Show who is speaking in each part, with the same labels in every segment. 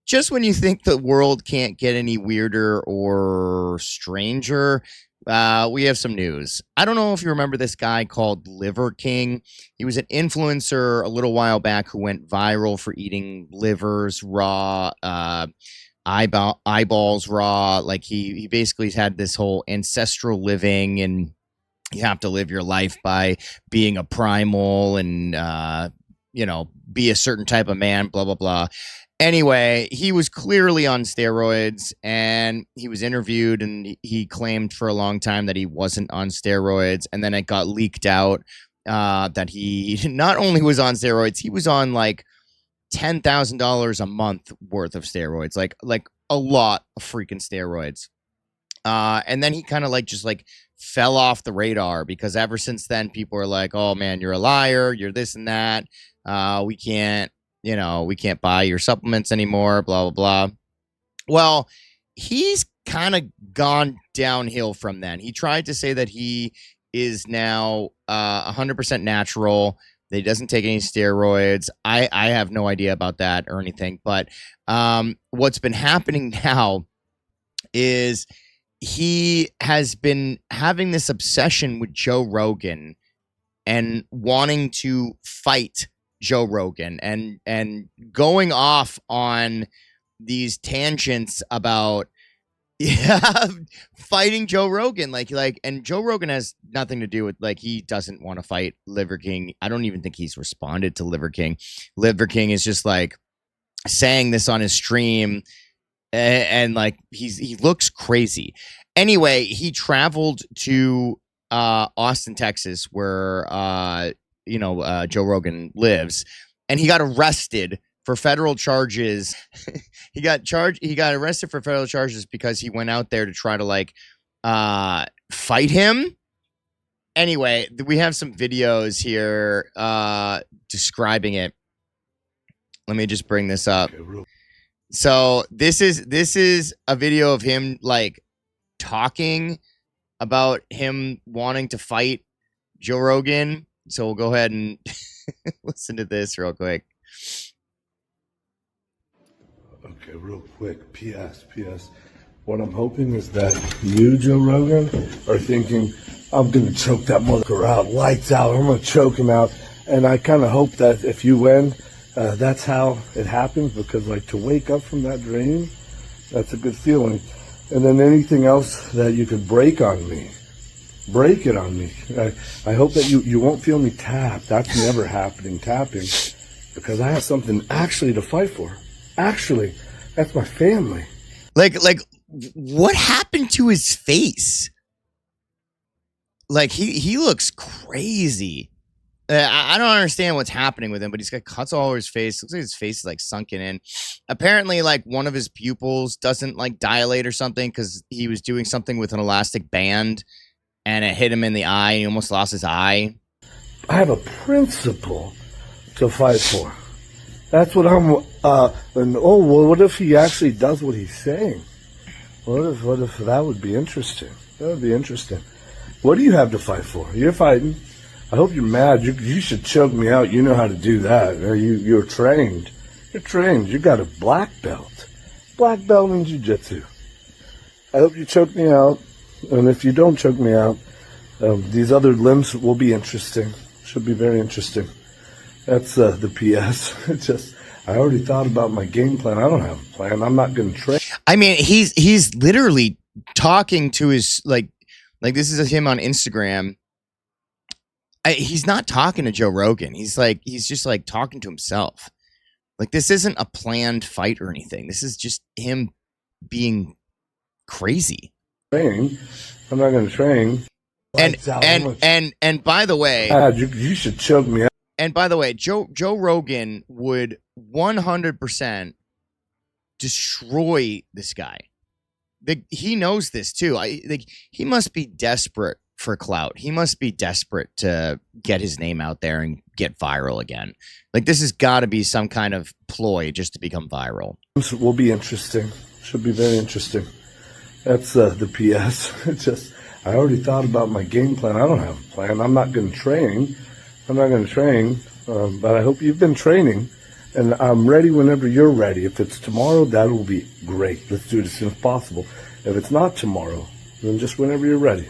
Speaker 1: just when you think the world can't get any weirder or stranger, we have some news. I don't know if you remember this guy called Liver King. He was an influencer a little while back who went viral for eating livers raw, eyeballs raw. Like he basically had this whole ancestral living, and you have to live your life by being a primal and be a certain type of man, blah blah blah. Anyway, he was clearly on steroids, and he was interviewed, and he claimed for a long time that he wasn't on steroids, and then it got leaked out that he not only was on steroids, he was on like $10,000 a month worth of steroids, like a lot of freaking steroids. And then he kind of just fell off the radar, because ever since then people are like, oh man, you're a liar, you're this and that. We can't buy your supplements anymore, blah, blah, blah. Well, he's kind of gone downhill from then. He tried to say that he is now 100% natural, that he doesn't take any steroids. I have no idea about that or anything. But what's been happening now is he has been having this obsession with Joe Rogan and wanting to fight Joe Rogan and going off on these tangents about fighting Joe Rogan, and Joe Rogan has nothing to do with, he doesn't want to fight Liver King. I don't even think he's responded to Liver King. Liver King is just saying this on his stream, and he looks crazy. Anyway, he traveled to Austin, Texas, where Joe Rogan lives, and he got arrested for federal charges. He got arrested for federal charges because he went out there to try to fight him. Anyway, we have some videos here describing it. Let me just bring this up. So this is a video of him talking about him wanting to fight Joe Rogan. So we'll go ahead and listen to this real quick.
Speaker 2: Okay, real quick. P.S. What I'm hoping is that you, Joe Rogan, are thinking, I'm going to choke that motherfucker out, lights out, I'm going to choke him out. And I kind of hope that if you win, that's how it happens, because to wake up from that dream, that's a good feeling. And then anything else that you could break on me, break it on me. I hope that you won't feel me tap. That's never happening, tapping, because I have something actually to fight for. Actually, that's my family.
Speaker 1: What happened to his face? He looks crazy. I don't understand what's happening with him, but he's got cuts all over his face. Looks like his face is sunken in. Apparently, one of his pupils doesn't dilate or something, because he was doing something with an elastic band and it hit him in the eye. He almost lost his eye.
Speaker 2: I have a principle to fight for. That's what I'm. What if he actually does what he's saying? What if that would be interesting? That would be interesting. What do you have to fight for? You're fighting. I hope you're mad. You should choke me out. You know how to do that. You're trained. You're trained. You got a black belt. Black belt in jiu-jitsu. I hope you choke me out. And if you don't choke me out, these other limbs will be interesting. Should be very interesting. That's the PS. I already thought about my game plan. I don't have a plan. I'm not going to train.
Speaker 1: I mean, he's literally talking to his, this is him on Instagram. He's not talking to Joe Rogan. He's just talking to himself. This isn't a planned fight or anything. This is just him being crazy.
Speaker 2: I'm not going to train.
Speaker 1: And by the way,
Speaker 2: you should choke me out.
Speaker 1: And by the way, Joe Rogan would 100% destroy this guy. He knows this too. He must be desperate for clout. He must be desperate to get his name out there and get viral again. This has got to be some kind of ploy just to become viral.
Speaker 2: Will be interesting. Should be very interesting. That's the PS. I already thought about my game plan. I don't have a plan. I'm not going to train. But I hope you've been training. And I'm ready whenever you're ready. If it's tomorrow, that'll be great. Let's do it as soon as possible. If it's not tomorrow, then just whenever you're ready.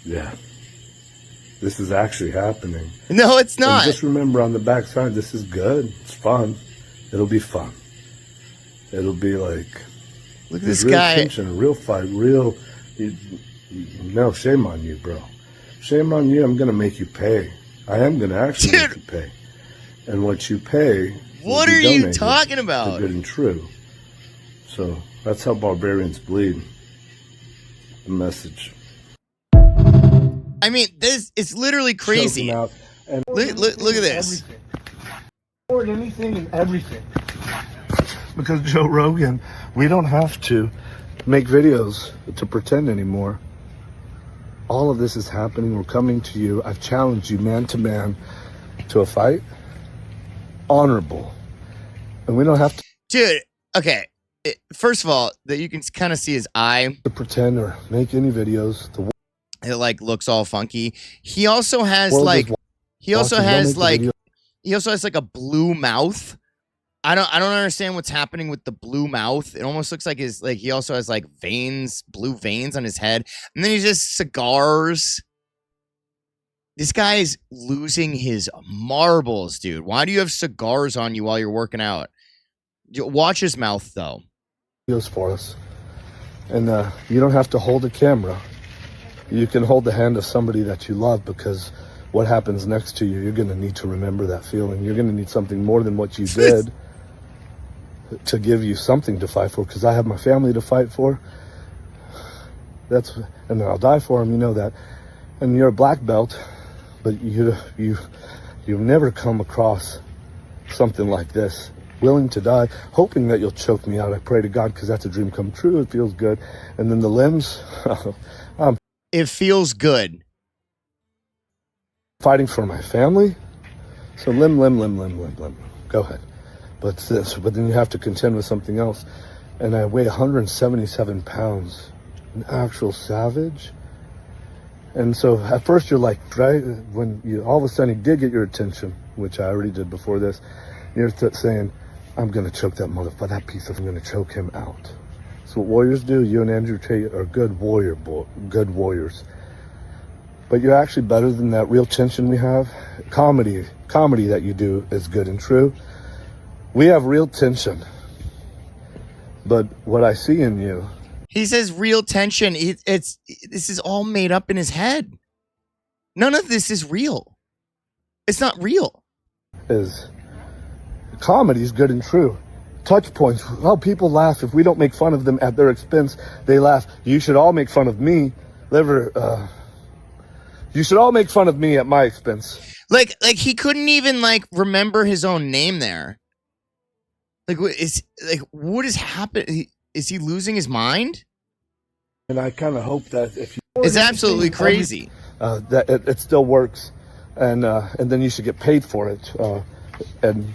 Speaker 2: Yeah. This is actually happening.
Speaker 1: No, it's not.
Speaker 2: And just remember on the backside, this is good. It's fun. It'll be fun. It'll be like,
Speaker 1: look at this
Speaker 2: real
Speaker 1: guy.
Speaker 2: tension, real fight, no, shame on you, bro. Shame on you. I'm going to make you pay. I am going to actually make you pay. And what you pay,
Speaker 1: what are you talking about?
Speaker 2: Good and true. So that's how barbarians bleed. The message.
Speaker 1: I mean, this is literally crazy.
Speaker 2: Out and
Speaker 1: look at this.
Speaker 2: Record anything and everything. Because Joe Rogan, we don't have to make videos to pretend anymore. All of this is happening. We're coming to you. I've challenged you man to man to a fight. Honorable. And we don't have to.
Speaker 1: Dude, okay. First of all, that you can kind of see his eye.
Speaker 2: To pretend or make any videos.
Speaker 1: It like looks all funky. He also has like a blue mouth. I don't understand what's happening with the blue mouth. It almost looks like he also has like veins, blue veins on his head. And then he's just cigars. This guy is losing his marbles, dude. Why do you have cigars on you while you're working out? Watch his mouth though.
Speaker 2: For us. And you don't have to hold a camera. You can hold the hand of somebody that you love, because what happens next to you, you're going to need to remember that feeling. You're going to need something more than what you did to give you something to fight for, because I have my family to fight for. And I'll die for them, you know that. And you're a black belt, but you've never come across something like this. Willing to die, hoping that you'll choke me out. I pray to God, because that's a dream come true. It feels good. And then the limbs,
Speaker 1: it feels good.
Speaker 2: Fighting for my family. So limb. Go ahead. But then you have to contend with something else. And I weigh 177 pounds. An actual savage. And so at first you're like, right, when you all of a sudden he did get your attention, which I already did before this, you're saying, I'm going to choke that motherfucker, that piece of, I'm going to choke him out. So what warriors do, you and Andrew Tate are good warriors. But you're actually better than that real tension we have. Comedy that you do is good and true. We have real tension. But what I see in you.
Speaker 1: He says real tension. This is all made up in his head. None of this is real. It's not real.
Speaker 2: Is comedy is good and true. Touch points. Well, people laugh if we don't make fun of them at their expense. They laugh. You should all make fun of me. You should all make fun of me at my expense.
Speaker 1: Like he couldn't even like remember his own name there. What is happening? Is he losing his mind?
Speaker 2: And I kind of hope that if you,
Speaker 1: it's absolutely crazy.
Speaker 2: That it still works, and then you should get paid for it. And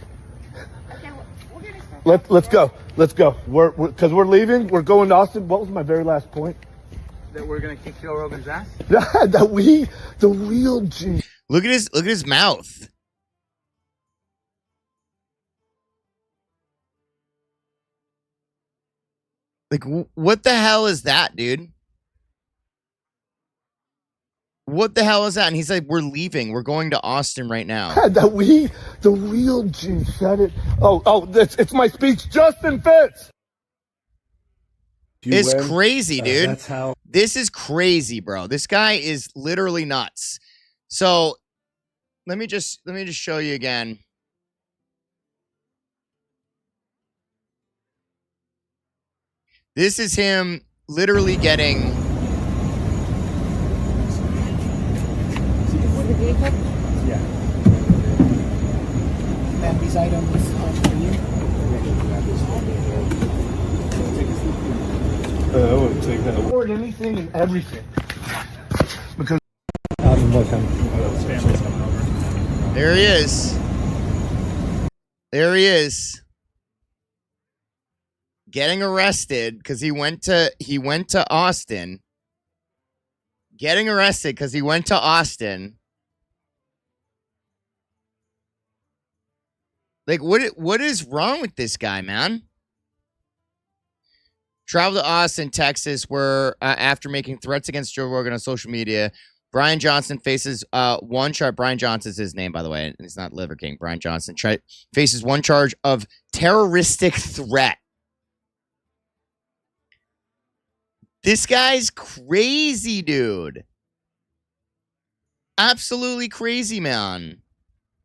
Speaker 2: let's go. Because we're leaving. We're going to Austin. What was my very last point?
Speaker 3: That we're gonna kick Joe Rogan's ass.
Speaker 2: The real G.
Speaker 1: Look at his mouth. Like, what the hell is that, dude? What the hell is that? And he's like, we're leaving. We're going to Austin right now.
Speaker 2: The real G said it. It's my speech. Justin Fitz.
Speaker 1: It's crazy, dude.
Speaker 2: That's how.
Speaker 1: This is crazy, bro. This guy is literally nuts. So let me just show you again. This is him literally getting.
Speaker 3: Yeah. And these items for you.
Speaker 2: I wouldn't take that. Record anything and everything. Because.
Speaker 1: There he is. There he is. Getting arrested because he went to Austin. Getting arrested because he went to Austin. Like, what is wrong with this guy, man? Traveled to Austin, Texas, where after making threats against Joe Rogan on social media, Brian Johnson faces one charge. Brian Johnson's his name, by the way. It's not Liver King. Brian Johnson faces one charge of terroristic threat. This guy's crazy, dude. Absolutely crazy, man.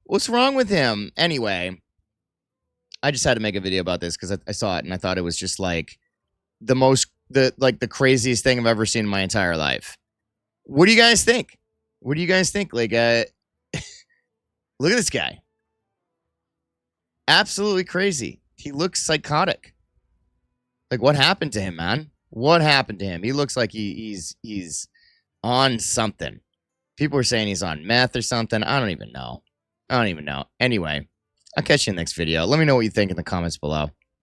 Speaker 1: What's wrong with him? Anyway, I just had to make a video about this because I saw it and I thought it was just like the craziest thing I've ever seen in my entire life. What do you guys think? What do you guys think? Like, look at this guy. Absolutely crazy. He looks psychotic. Like, what happened to him, man? What happened to him? He looks like he's on something. People are saying he's on meth or something. I don't even know. Anyway, I'll catch you in the next video. Let me know what you think in the comments below.